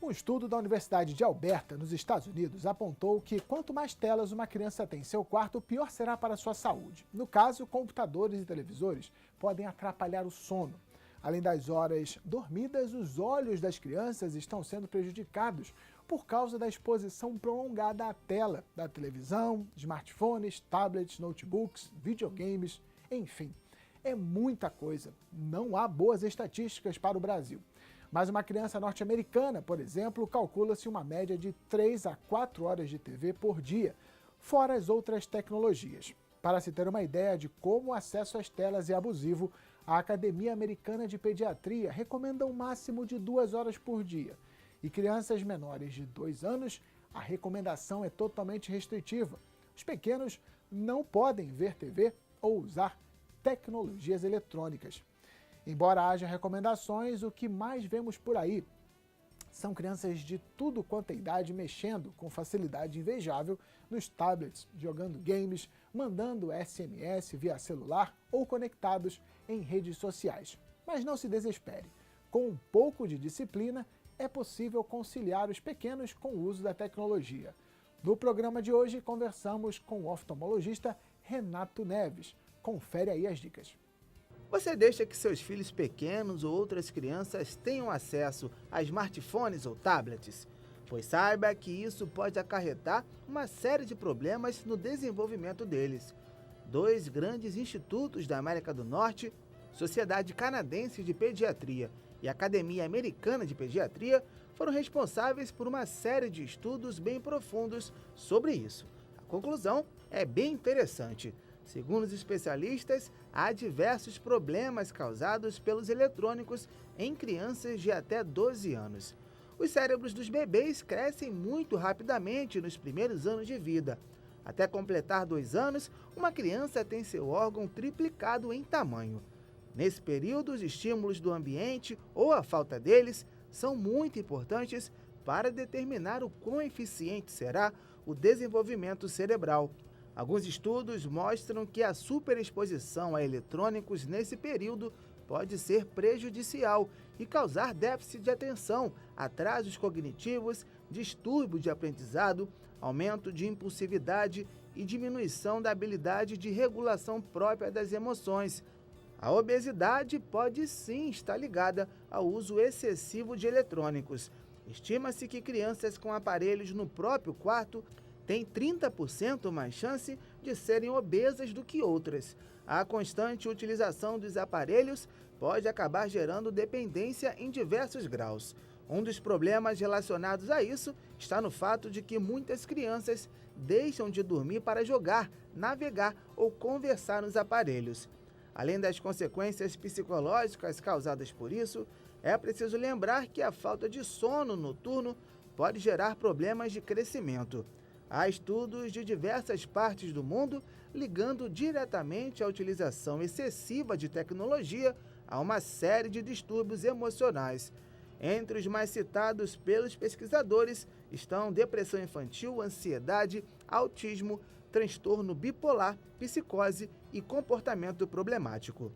Um estudo da Universidade de Alberta, nos Estados Unidos, apontou que quanto mais telas uma criança tem em seu quarto, pior será para a sua saúde. No caso, computadores e televisores podem atrapalhar o sono. Além das horas dormidas, os olhos das crianças estão sendo prejudicados por causa da exposição prolongada à tela da televisão, smartphones, tablets, notebooks, videogames, enfim. É muita coisa. Não há boas estatísticas para o Brasil. Mas uma criança norte-americana, por exemplo, calcula-se uma média de 3 a 4 horas de TV por dia, fora as outras tecnologias. Para se ter uma ideia de como o acesso às telas é abusivo, a Academia Americana de Pediatria recomenda um máximo de 2 horas por dia. E crianças menores de 2 anos, a recomendação é totalmente restritiva. Os pequenos não podem ver TV ou usar tecnologias eletrônicas. Embora haja recomendações, o que mais vemos por aí são crianças de tudo quanto é idade mexendo com facilidade invejável nos tablets, jogando games, mandando SMS via celular ou conectados em redes sociais. Mas não se desespere. Com um pouco de disciplina, é possível conciliar os pequenos com o uso da tecnologia. No programa de hoje, conversamos com o oftalmologista Renato Neves. Confere aí as dicas. Você deixa que seus filhos pequenos ou outras crianças tenham acesso a smartphones ou tablets? Pois saiba que isso pode acarretar uma série de problemas no desenvolvimento deles. 2 grandes institutos da América do Norte, Sociedade Canadense de Pediatria e Academia Americana de Pediatria, foram responsáveis por uma série de estudos bem profundos sobre isso. A conclusão é bem interessante. Segundo os especialistas, há diversos problemas causados pelos eletrônicos em crianças de até 12 anos. Os cérebros dos bebês crescem muito rapidamente nos primeiros anos de vida. Até completar 2 anos, uma criança tem seu órgão triplicado em tamanho. Nesse período, os estímulos do ambiente ou a falta deles são muito importantes para determinar o quão eficiente será o desenvolvimento cerebral. Alguns estudos mostram que a superexposição a eletrônicos nesse período pode ser prejudicial e causar déficit de atenção, atrasos cognitivos, distúrbio de aprendizado, aumento de impulsividade e diminuição da habilidade de regulação própria das emoções. A obesidade pode sim estar ligada ao uso excessivo de eletrônicos. Estima-se que crianças com aparelhos no próprio quarto têm 30% mais chance de serem obesas do que outras. A constante utilização dos aparelhos pode acabar gerando dependência em diversos graus. Um dos problemas relacionados a isso está no fato de que muitas crianças deixam de dormir para jogar, navegar ou conversar nos aparelhos. Além das consequências psicológicas causadas por isso, é preciso lembrar que a falta de sono noturno pode gerar problemas de crescimento. Há estudos de diversas partes do mundo ligando diretamente a utilização excessiva de tecnologia a uma série de distúrbios emocionais. Entre os mais citados pelos pesquisadores estão depressão infantil, ansiedade, autismo, transtorno bipolar, psicose e comportamento problemático.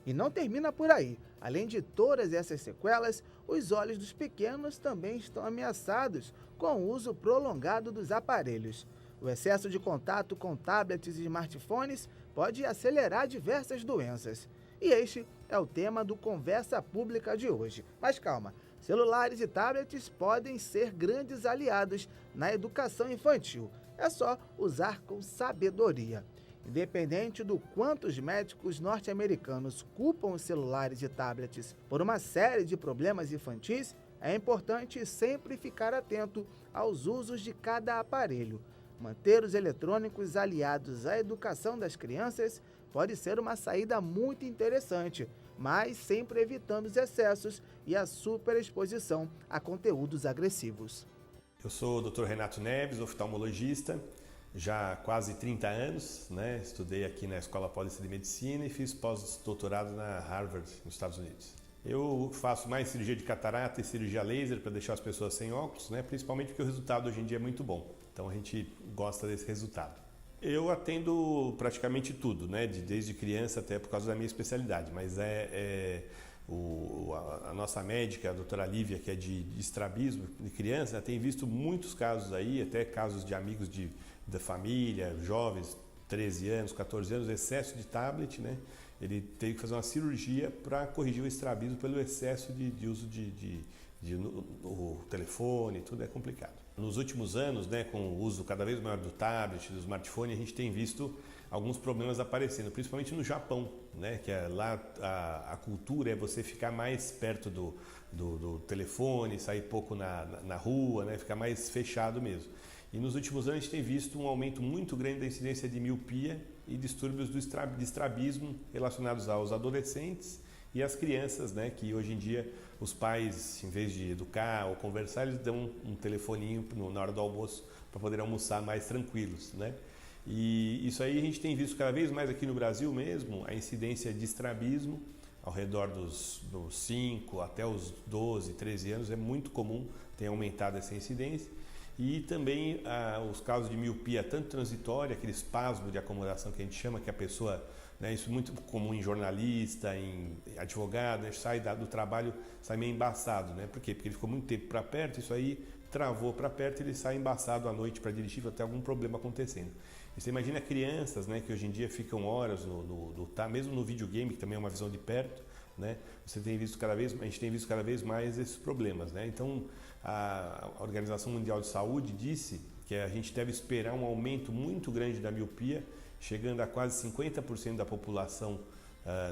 E não termina por aí. Além de todas essas sequelas, os olhos dos pequenos também estão ameaçados com o uso prolongado dos aparelhos. O excesso de contato com tablets e smartphones pode acelerar diversas doenças. E este é o tema do Conversa Pública de hoje. Mas calma, celulares e tablets podem ser grandes aliados na educação infantil. É só usar com sabedoria. Independente do quanto os médicos norte-americanos culpam os celulares e tablets por uma série de problemas infantis, é importante sempre ficar atento aos usos de cada aparelho. Manter os eletrônicos aliados à educação das crianças pode ser uma saída muito interessante, mas sempre evitando os excessos e a superexposição a conteúdos agressivos. Eu sou o Dr. Renato Neves, oftalmologista, já há quase 30 anos, estudei aqui na Escola Paulista de Medicina e fiz pós-doutorado na Harvard, nos Estados Unidos. Eu faço mais cirurgia de catarata e cirurgia laser para deixar as pessoas sem óculos, principalmente porque o resultado hoje em dia é muito bom, então a gente gosta desse resultado. Eu atendo praticamente tudo, desde criança até por causa da minha especialidade, mas A nossa médica, a doutora Lívia, que é de estrabismo de criança, tem visto muitos casos aí, até casos de amigos da família, jovens, 13 anos, 14 anos, excesso de tablet, né? Ele teve que fazer uma cirurgia para corrigir o estrabismo pelo excesso de uso o telefone, tudo é complicado. Nos últimos anos, né, com o uso cada vez maior do tablet, do smartphone, a gente tem visto alguns problemas aparecendo, principalmente no Japão, né, que lá a cultura é você ficar mais perto do telefone, sair pouco na rua, né, ficar mais fechado mesmo. E nos últimos anos a gente tem visto um aumento muito grande da incidência de miopia e distúrbios de estrabismo relacionados aos adolescentes e às crianças, né, que hoje em dia os pais, em vez de educar ou conversar, eles dão um telefoninho na hora do almoço para poder almoçar mais tranquilos, né? E isso aí a gente tem visto cada vez mais aqui no Brasil mesmo, a incidência de estrabismo ao redor dos 5 até os 12, 13 anos é muito comum, tem aumentado essa incidência. E também os casos de miopia, tanto transitória, aquele espasmo de acomodação que a gente chama, que a pessoa, né, isso é muito comum em jornalista, em advogado, né, sai do trabalho, sai meio embaçado, né? Por quê? Porque ele ficou muito tempo para perto, isso aí travou para perto, ele sai embaçado à noite para dirigir, vai ter algum problema acontecendo. E você imagina crianças, né, que hoje em dia ficam horas mesmo no videogame, que também é uma visão de perto, né? A gente tem visto cada vez mais esses problemas, né? Então, a Organização Mundial de Saúde disse que a gente deve esperar um aumento muito grande da miopia, chegando a quase 50% da população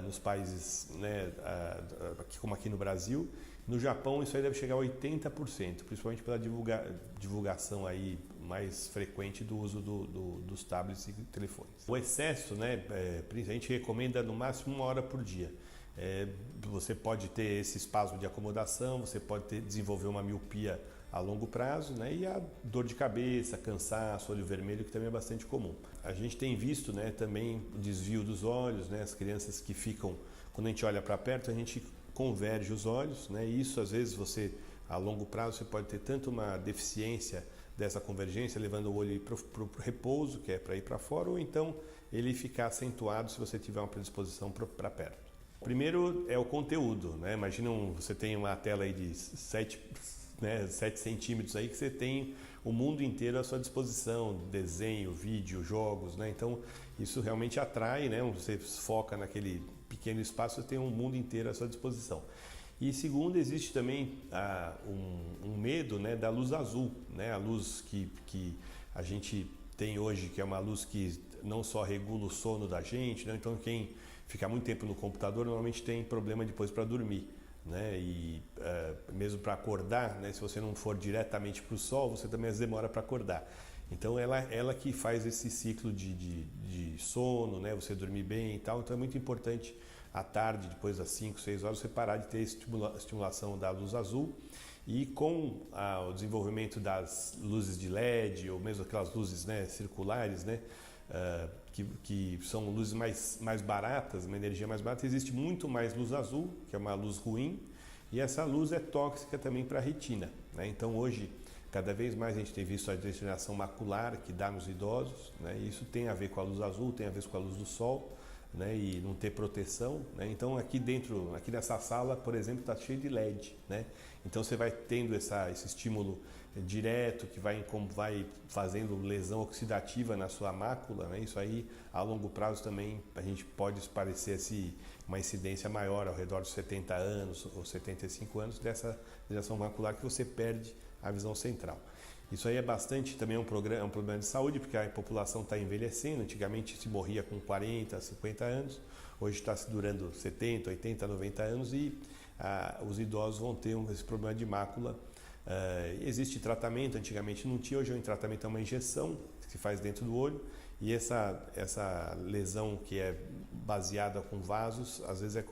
nos países, né, como aqui no Brasil. No Japão isso aí deve chegar a 80%, principalmente pela divulgação aí mais frequente do uso dos tablets e telefones. O excesso, né, a gente recomenda no máximo 1 hora por dia. Você pode ter esse espasmo de acomodação, você pode desenvolver uma miopia a longo prazo, né, e a dor de cabeça, cansaço, olho vermelho, que também é bastante comum. A gente tem visto, né, também o desvio dos olhos, né, as crianças que ficam, quando a gente olha para perto, a gente converge os olhos, né, e isso às vezes a longo prazo você pode ter tanto uma deficiência dessa convergência, levando o olho para o repouso, que é para ir para fora, ou então ele ficar acentuado se você tiver uma predisposição para perto. Primeiro é o conteúdo, né? Imagina você tem uma tela aí de 7 centímetros aí que você tem o mundo inteiro à sua disposição, desenho, vídeo, jogos, né? Então isso realmente atrai, né? Você foca naquele pequeno espaço, você tem um mundo inteiro à sua disposição. E segundo, existe também um medo, né, da luz azul, né? A luz que a gente tem hoje, que é uma luz que não só regula o sono da gente, né? Então quem fica muito tempo no computador normalmente tem problema depois para dormir, né? E mesmo para acordar, né? Se você não for diretamente para o sol, você também às vezes demora para acordar. Então ela que faz esse ciclo de sono, né? Você dormir bem e tal. Então é muito importante à tarde, depois das 5, 6 horas, você parar de ter estimulação da luz azul. E com o desenvolvimento das luzes de LED ou mesmo aquelas luzes, né, circulares, né? Que são luzes mais baratas, uma energia mais barata, existe muito mais luz azul, que é uma luz ruim, e essa luz é tóxica também para a retina, né? Então hoje, cada vez mais a gente tem visto a degeneração macular que dá nos idosos, né? E isso tem a ver com a luz azul, tem a ver com a luz do sol, né? E não ter proteção, né? Então aqui nessa sala, por exemplo, está cheio de LED, né? Então você vai tendo esse estímulo direto que vai fazendo lesão oxidativa na sua mácula, né? Isso aí a longo prazo também a gente pode parecer uma incidência maior ao redor dos 70 anos ou 75 anos dessa degeneração macular que você perde a visão central. Isso aí é bastante também um problema de saúde, porque a população está envelhecendo. Antigamente se morria com 40, 50 anos, hoje está se durando 70, 80, 90 anos e os idosos vão ter esse problema de mácula. Existe tratamento, antigamente não tinha, hoje o tratamento é uma injeção que se faz dentro do olho e essa lesão que é baseada com vasos, às vezes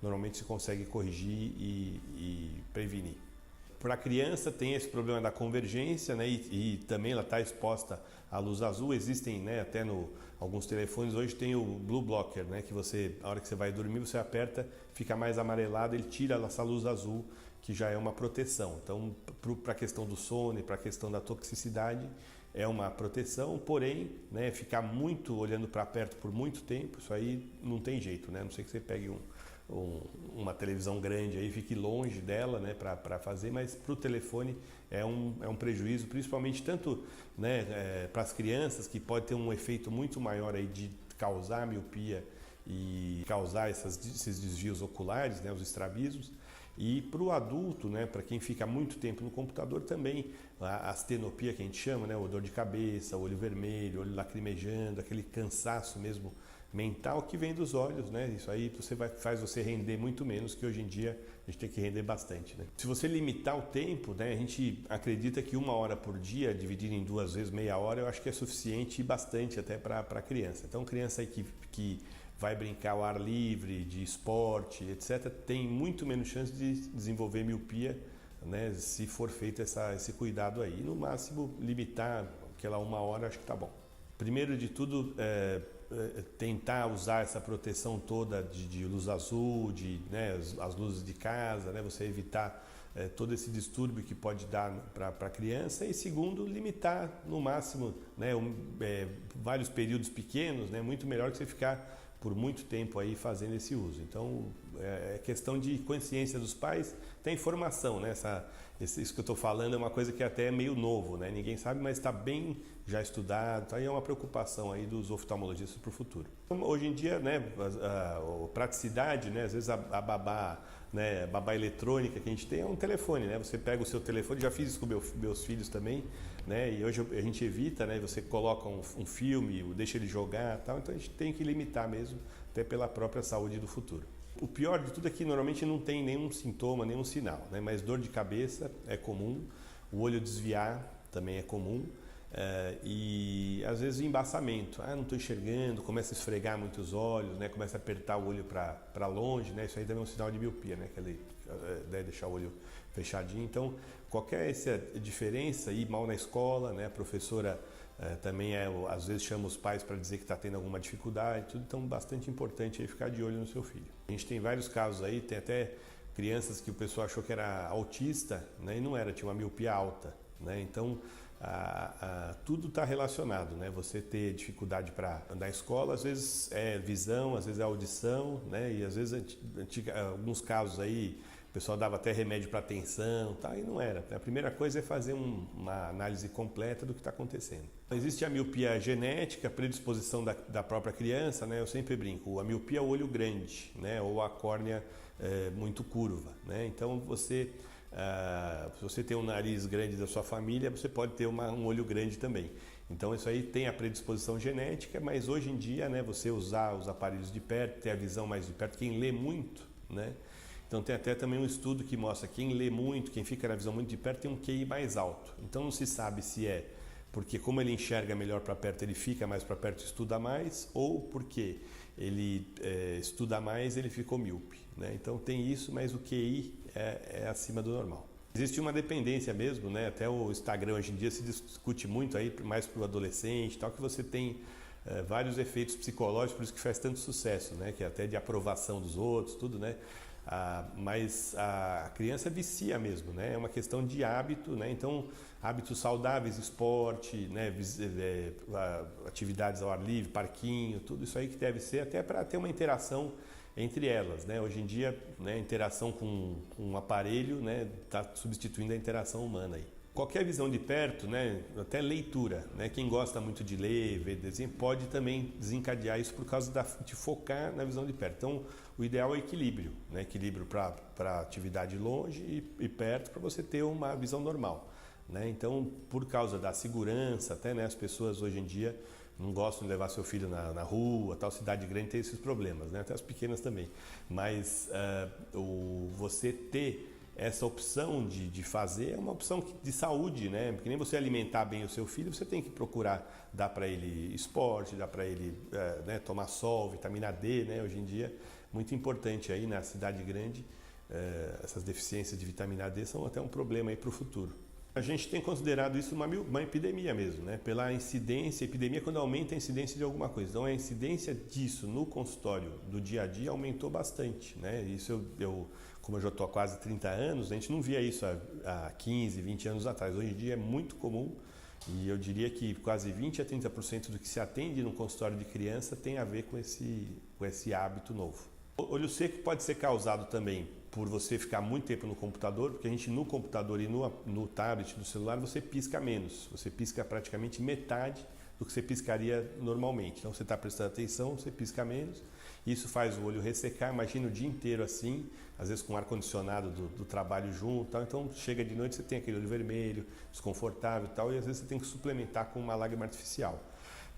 normalmente se consegue corrigir e prevenir. Para a criança tem esse problema da convergência, né, e também ela está exposta à luz azul. Existem, né, até alguns telefones hoje tem o Blue Blocker, né, que a hora que você vai dormir, você aperta, fica mais amarelado, ele tira essa luz azul, que já é uma proteção. Então, para a questão do sono e para a questão da toxicidade, é uma proteção, porém, né, ficar muito olhando para perto por muito tempo, isso aí não tem jeito, né, a não ser que você pegue uma televisão grande aí, fique longe dela, né, para fazer, mas para o telefone é um prejuízo, principalmente tanto, né, para as crianças, que pode ter um efeito muito maior aí de causar miopia e causar esses desvios oculares, né, os estrabismos, e para o adulto, né, para quem fica muito tempo no computador também, a astenopia que a gente chama, né, o dor de cabeça, o olho vermelho, o olho lacrimejando, aquele cansaço mesmo mental que vem dos olhos, né? Isso aí faz você render muito menos, que hoje em dia a gente tem que render bastante, né? Se você limitar o tempo, né, a gente acredita que 1 hora por dia, dividido em 2 vezes meia hora, eu acho que é suficiente e bastante até para a criança. Então, criança aí que vai brincar ao ar livre, de esporte, etc., tem muito menos chance de desenvolver miopia, né, se for feito esse cuidado aí. No máximo, limitar aquela 1 hora, acho que tá bom. Primeiro de tudo, tentar usar essa proteção toda de luz azul, né, as luzes de casa, né, você evitar todo esse distúrbio que pode dar para a criança. E segundo, limitar no máximo, né, vários períodos pequenos, né, muito melhor que você ficar por muito tempo aí fazendo esse uso. Então, é questão de consciência dos pais, tem informação, né? Isso que eu estou falando é uma coisa que até é meio novo, né? Ninguém sabe, mas está bem já estudado, tá? E é uma preocupação aí dos oftalmologistas para o futuro. Então, hoje em dia, né, a praticidade, né, às vezes a babá, né, babá eletrônica que a gente tem é um telefone, né? Você pega o seu telefone, já fiz isso com meus filhos também, né? E hoje a gente evita, né? Você coloca um filme, deixa ele jogar, tal. Então a gente tem que limitar mesmo, até pela própria saúde do futuro. O pior de tudo é que normalmente não tem nenhum sintoma, nenhum sinal, né? Mas dor de cabeça é comum, o olho desviar também é comum. E às vezes o embaçamento, não estou enxergando, começa a esfregar muito os olhos, né? Começa a apertar o olho para longe, né? Isso aí também é um sinal de miopia, né? Deixar o olho fechadinho. Então, qualquer essa diferença, ir mal na escola, né? A professora também às vezes chama os pais para dizer que está tendo alguma dificuldade, tudo. Então, bastante importante aí ficar de olho no seu filho. A gente tem vários casos aí, tem até crianças que o pessoal achou que era autista, né? E não era, tinha uma miopia alta, né? Então, tudo está relacionado, né? Você ter dificuldade para andar na escola, às vezes é visão, às vezes é audição, né? E às vezes, alguns casos aí, o pessoal dava até remédio para atenção, tá? E não era. A primeira coisa é fazer uma análise completa do que está acontecendo. Existe a miopia genética, predisposição da própria criança, né? Eu sempre brinco, a miopia é o olho grande, né? Ou a córnea muito curva, né? Então, se você tem um nariz grande da sua família, você pode ter um olho grande também. Então isso aí tem a predisposição genética, mas hoje em dia, né, você usar os aparelhos de perto, ter a visão mais de perto, quem lê muito, né? Então tem até também um estudo que mostra que quem lê muito, quem fica na visão muito de perto tem um QI mais alto. Então não se sabe se é porque como ele enxerga melhor para perto, ele fica mais para perto e estuda mais, ou porque ele estuda mais, ele ficou míope, né? Então tem isso, mas o QI é acima do normal. Existe uma dependência mesmo, né? Até o Instagram hoje em dia se discute muito aí, mais para o adolescente, tal, que você tem vários efeitos psicológicos, por isso que faz tanto sucesso, né? Que é até de aprovação dos outros, tudo, né? Mas a criança vicia mesmo, né? É uma questão de hábito, né? Então, hábitos saudáveis, esporte, né? Atividades ao ar livre, parquinho, tudo isso aí que deve ser até para ter uma interação entre elas, né? Hoje em dia, né, a interação com um aparelho, né, está substituindo a interação humana aí. Qualquer visão de perto, né, até leitura, né, quem gosta muito de ler, ver desenho, pode também desencadear isso por causa de focar na visão de perto. Então, o ideal é o equilíbrio, né, equilíbrio para atividade longe e perto, para você ter uma visão normal, né? Então, por causa da segurança, até, né, as pessoas hoje em dia não gostam de levar seu filho na rua, tal, cidade grande tem esses problemas, né? Até as pequenas também. Mas você ter essa opção de fazer é uma opção de saúde, né? Porque nem você alimentar bem o seu filho, você tem que procurar dar para ele esporte, dar para ele né, tomar sol, vitamina D, né? Hoje em dia, muito importante aí na cidade grande, essas deficiências de vitamina D são até um problema aí para o futuro. A gente tem considerado isso uma epidemia mesmo, né? Pela incidência, epidemia quando aumenta a incidência de alguma coisa. Então a incidência disso no consultório do dia a dia aumentou bastante, né? Isso como eu já estou há quase 30 anos, a gente não via isso há 15, 20 anos atrás. Hoje em dia é muito comum e eu diria que quase 20 a 30% do que se atende no consultório de criança tem a ver com esse hábito novo. O olho seco pode ser causado também por você ficar muito tempo no computador, porque a gente no computador e no tablet, no celular, você pisca menos. Você pisca praticamente metade do que você piscaria normalmente. Então você está prestando atenção, você pisca menos. Isso faz o olho ressecar, imagina o dia inteiro assim, às vezes com o ar-condicionado do trabalho junto, tal. Então chega de noite, você tem aquele olho vermelho, desconfortável e tal, e às vezes você tem que suplementar com uma lágrima artificial.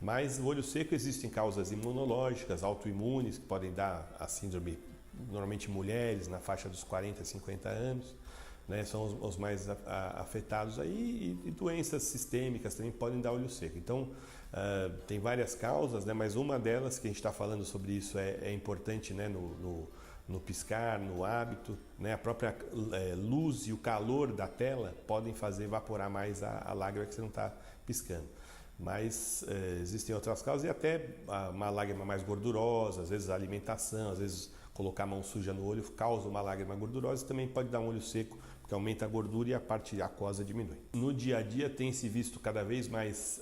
Mas o olho seco existem causas imunológicas, autoimunes, que podem dar a síndrome, normalmente mulheres, na faixa dos 40, 50 anos, né, são os mais afetados aí, e doenças sistêmicas também podem dar olho seco. Então, tem várias causas, né, mas uma delas que a gente está falando sobre isso é importante, né, no piscar, no hábito, né, a própria luz e o calor da tela podem fazer evaporar mais a lágrima que você não está piscando. Mas existem outras causas e até uma lágrima mais gordurosa, às vezes a alimentação, às vezes colocar a mão suja no olho causa uma lágrima gordurosa e também pode dar um olho seco, porque aumenta a gordura e a parte aquosa diminui. No dia a dia tem se visto cada vez mais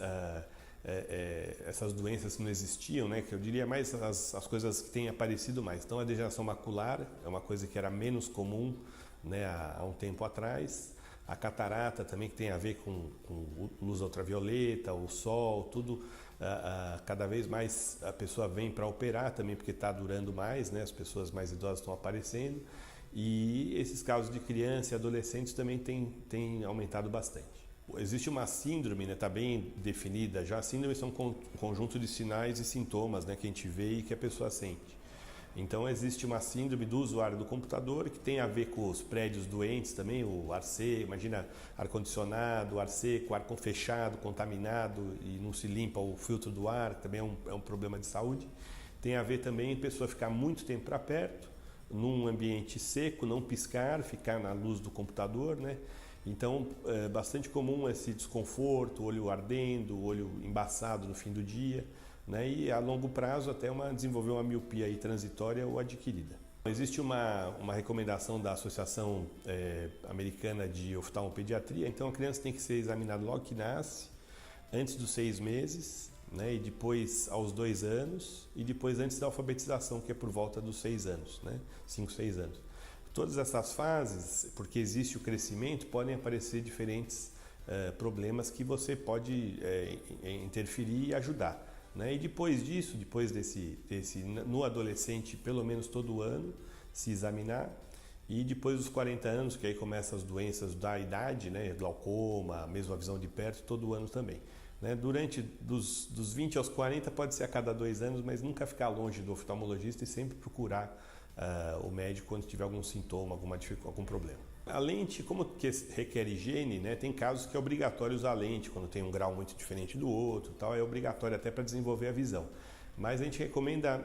essas doenças que não existiam, né? Que eu diria mais as coisas que têm aparecido mais. Então a degeneração macular é uma coisa que era menos comum, né, há um tempo atrás. A catarata também, que tem a ver com luz ultravioleta, o sol, tudo, cada vez mais a pessoa vem para operar também, porque está durando mais, né? As pessoas mais idosas estão aparecendo. E esses casos de criança e adolescentes também têm aumentado bastante. Existe uma síndrome, né? Está bem definida já. Síndromes são um conjunto de sinais e sintomas, né, que a gente vê e que a pessoa sente. Então existe uma síndrome do usuário do computador que tem a ver com os prédios doentes também, o ar seco, imagina ar-condicionado, ar seco, ar fechado, contaminado e não se limpa o filtro do ar, também é um problema de saúde. Tem a ver também a pessoa ficar muito tempo para perto, num ambiente seco, não piscar, ficar na luz do computador, né? Então é bastante comum esse desconforto, olho ardendo, olho embaçado no fim do dia. Né, e a longo prazo até desenvolver uma miopia aí transitória ou adquirida. Existe uma recomendação da Associação Americana de Oftalmopediatria, então a criança tem que ser examinada logo que nasce, antes dos 6 meses, né, e depois aos 2 anos, e depois antes da alfabetização, que é por volta dos 6 anos, né, 5, 6 anos. Todas essas fases, porque existe o crescimento, podem aparecer diferentes problemas que você pode interferir e ajudar. Né? E depois disso, depois no adolescente, pelo menos todo ano, se examinar. E depois dos 40 anos, que aí começam as doenças da idade, né? Glaucoma, mesmo a visão de perto, todo ano também. Né? Durante dos 20 aos 40 pode ser a cada 2 anos, mas nunca ficar longe do oftalmologista e sempre procurar o médico quando tiver algum sintoma, algum problema. A lente, como que requer higiene, né, tem casos que é obrigatório usar a lente, quando tem um grau muito diferente do outro, tal, é obrigatório até para desenvolver a visão. Mas a gente recomenda,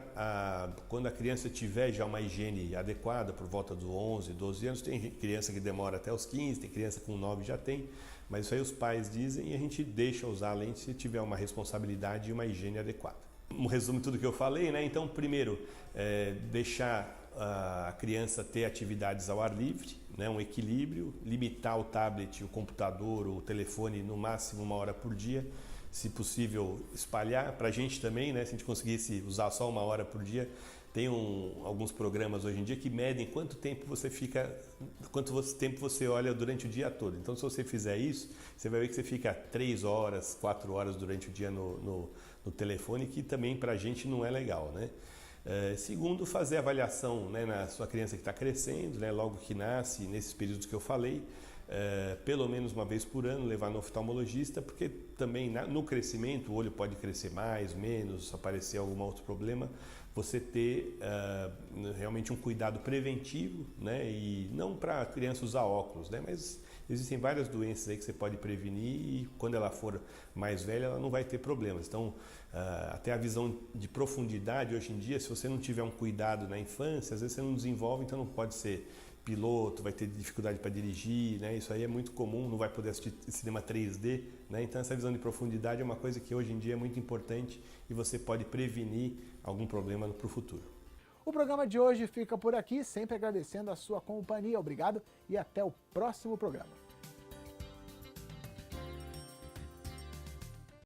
quando a criança tiver já uma higiene adequada, por volta dos 11, 12 anos, tem criança que demora até os 15, tem criança com 9 já tem, mas isso aí os pais dizem e a gente deixa usar a lente se tiver uma responsabilidade e uma higiene adequada. Um resumo de tudo que eu falei, né? Então, primeiro, deixar a criança ter atividades ao ar livre, né, um equilíbrio, limitar o tablet, o computador, o telefone no máximo 1 hora por dia, se possível espalhar para a gente também, né, se a gente conseguisse usar só 1 hora por dia. Tem alguns programas hoje em dia que medem quanto tempo você olha durante o dia todo. Então, se você fizer isso, você vai ver que você fica 3 horas, 4 horas durante o dia no telefone, que também para a gente não é legal, né? Segundo, fazer avaliação, né, na sua criança que está crescendo, né, logo que nasce, nesses períodos que eu falei, pelo menos uma vez por ano, levar no oftalmologista, porque também no crescimento o olho pode crescer mais, menos, aparecer algum outro problema, você ter realmente um cuidado preventivo, né, e não para a criança usar óculos, né, mas existem várias doenças aí que você pode prevenir e quando ela for mais velha ela não vai ter problemas. Então, até a visão de profundidade hoje em dia, se você não tiver um cuidado na infância, às vezes você não desenvolve, então não pode ser piloto, vai ter dificuldade para dirigir, né? Isso aí é muito comum, não vai poder assistir cinema 3D, né? Então essa visão de profundidade é uma coisa que hoje em dia é muito importante e você pode prevenir algum problema para o futuro. O programa de hoje fica por aqui, sempre agradecendo a sua companhia. Obrigado e até o próximo programa.